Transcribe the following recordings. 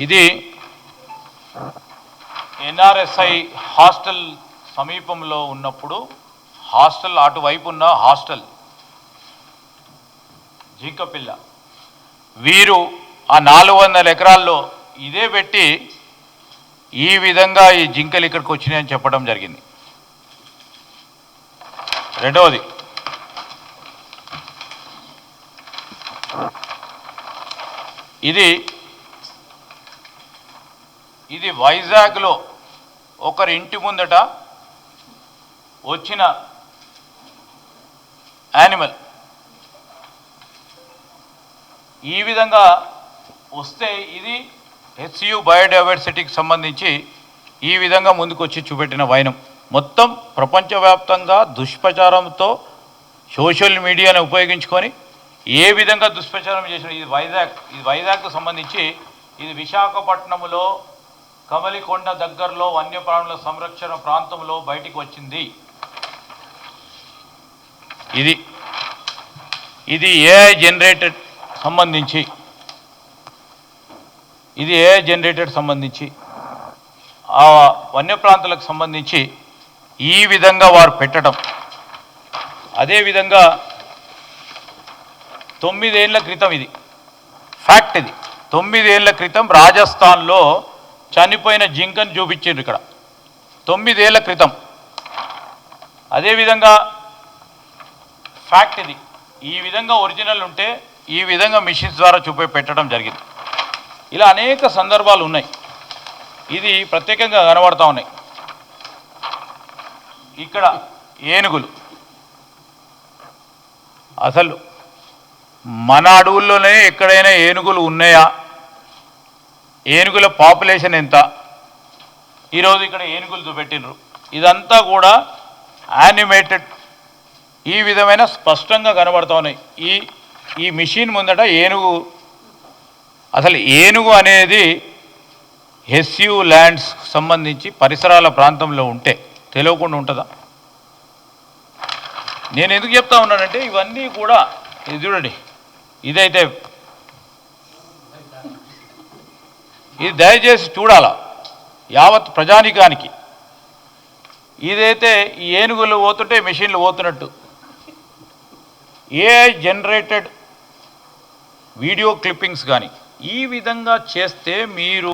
ఇది ఎన్ఆర్ఎస్ఐ హాస్టల్ సమీపంలో ఉన్నప్పుడు హాస్టల్ అటువైపు ఉన్న హాస్టల్ జింకపిల్ల వీరు ఆ 400 ఎకరాల్లో ఇదే పెట్టి ఈ విధంగా ఈ జింకలు ఇక్కడికి వచ్చినాయని చెప్పడం జరిగింది. రెండవది, ఇది వైజాగ్లో ఒకరి ఇంటి ముందట వచ్చిన యానిమల్. ఈ విధంగా వస్తే ఇది హెచ్యు బయోడైవర్సిటీకి సంబంధించి ఈ విధంగా ముందుకొచ్చి చూపెట్టిన వైనం మొత్తం ప్రపంచవ్యాప్తంగా దుష్ప్రచారంతో సోషల్ మీడియాను ఉపయోగించుకొని ఏ విధంగా దుష్ప్రచారం చేసిన ఇది వైజాగ్కు సంబంధించి ఇది విశాఖపట్నంలో కమలికొండ దగ్గరలో వన్యప్రాణుల సంరక్షణ ప్రాంతంలో బయటికి వచ్చింది. ఇది ఏఐ జనరేటెడ్ సంబంధించి ఆ వన్యప్రాంతాలకు సంబంధించి ఈ విధంగా వారు పెట్టడం. అదేవిధంగా 9 ఏళ్ల క్రితం ఇది ఫ్యాక్ట్, ఇది 9 ఏళ్ల క్రితం రాజస్థాన్లో చనిపోయిన జింకను చూపించారు ఇక్కడ 9 ఏళ్ల క్రితం. అదేవిధంగా ఫ్యాక్ట్ ఇది. ఈ విధంగా ఒరిజినల్ ఉంటే ఈ విధంగా మిషన్స్ ద్వారా పెట్టడం జరిగింది. ఇలా అనేక సందర్భాలు ఉన్నాయి. ఇది ప్రత్యేకంగా కనబడతా ఉన్నాయి. ఇక్కడ ఏనుగులు, అసలు మన అడవుల్లోనే ఎక్కడైనా ఏనుగులు ఉన్నాయా? ఏనుగుల పాపులేషన్ ఎంత? ఈరోజు ఇక్కడ ఏనుగులు చూపెట్టినరు. ఇదంతా కూడా యానిమేటెడ్ ఈ విధమైన స్పష్టంగా కనబడుతూ ఉన్నాయి. ఈ మిషన్ ముందట ఏనుగు, అసలు ఏనుగు అనేది హెచ్యు ల్యాండ్స్ సంబంధించి పరిసరాల ప్రాంతంలో ఉంటే తెలియకుండా ఉంటుందా? నేను ఎందుకు చెప్తా ఉన్నానంటే ఇవన్నీ కూడా ఇది చూడండి, ఇదైతే ఇది దయచేసి చూడాలా యావత్ ప్రజానికానికి. ఇదైతే ఈ ఏనుగులు పోతుంటే మెషిన్లు పోతున్నట్టు ఏఐ జనరేటెడ్ వీడియో క్లిప్పింగ్స్ కానీ ఈ విధంగా చేస్తే మీరు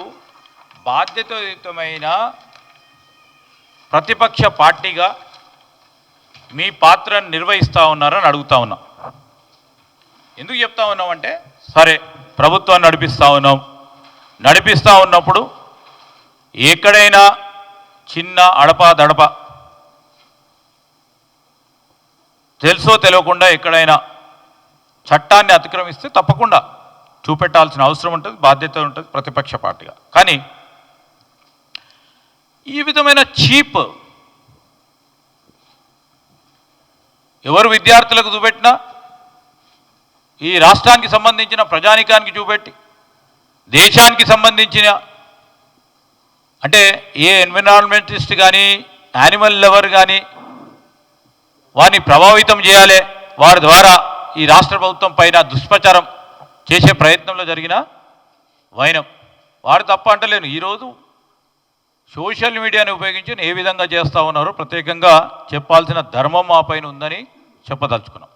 బాధ్యతాయుతమైన ప్రతిపక్ష పార్టీగా మీ పాత్రను నిర్వహిస్తూ ఉన్నారని అడుగుతా ఉన్నాం. ఎందుకు చెప్తా ఉన్నామంటే, సరే ప్రభుత్వాన్ని నడిపిస్తూ ఉన్నప్పుడు ఎక్కడైనా చిన్న అడప తెలుసో తెలియకుండా ఎక్కడైనా చట్టాన్ని అతిక్రమిస్తే తప్పకుండా చూపెట్టాల్సిన అవసరం ఉంటుంది, బాధ్యత ఉంటుంది ప్రతిపక్ష పార్టీగా. కానీ ఈ విధమైన చీప్ ఎవరు విద్యార్థులకు చూపెట్టినా, ఈ రాష్ట్రానికి సంబంధించిన ప్రజానికానికి చూపెట్టి, దేశానికి సంబంధించిన అంటే ఏ ఎన్విరాన్మెంటలిస్ట్ కానీ యానిమల్ లవర్ కానీ వారిని ప్రభావితం చేయాలి, వారి ద్వారా ఈ రాష్ట్ర ప్రభుత్వం పైన దుష్ప్రచారం చేసే ప్రయత్నంలో జరిగిన వైనం. వారు తప్ప అంటలేను. ఈరోజు సోషల్ మీడియాని ఉపయోగించి ఏ విధంగా చేస్తూ ఉన్నారో ప్రత్యేకంగా చెప్పాల్సిన ధర్మం మా పైన ఉందని చెప్పదలుచుకున్నాం.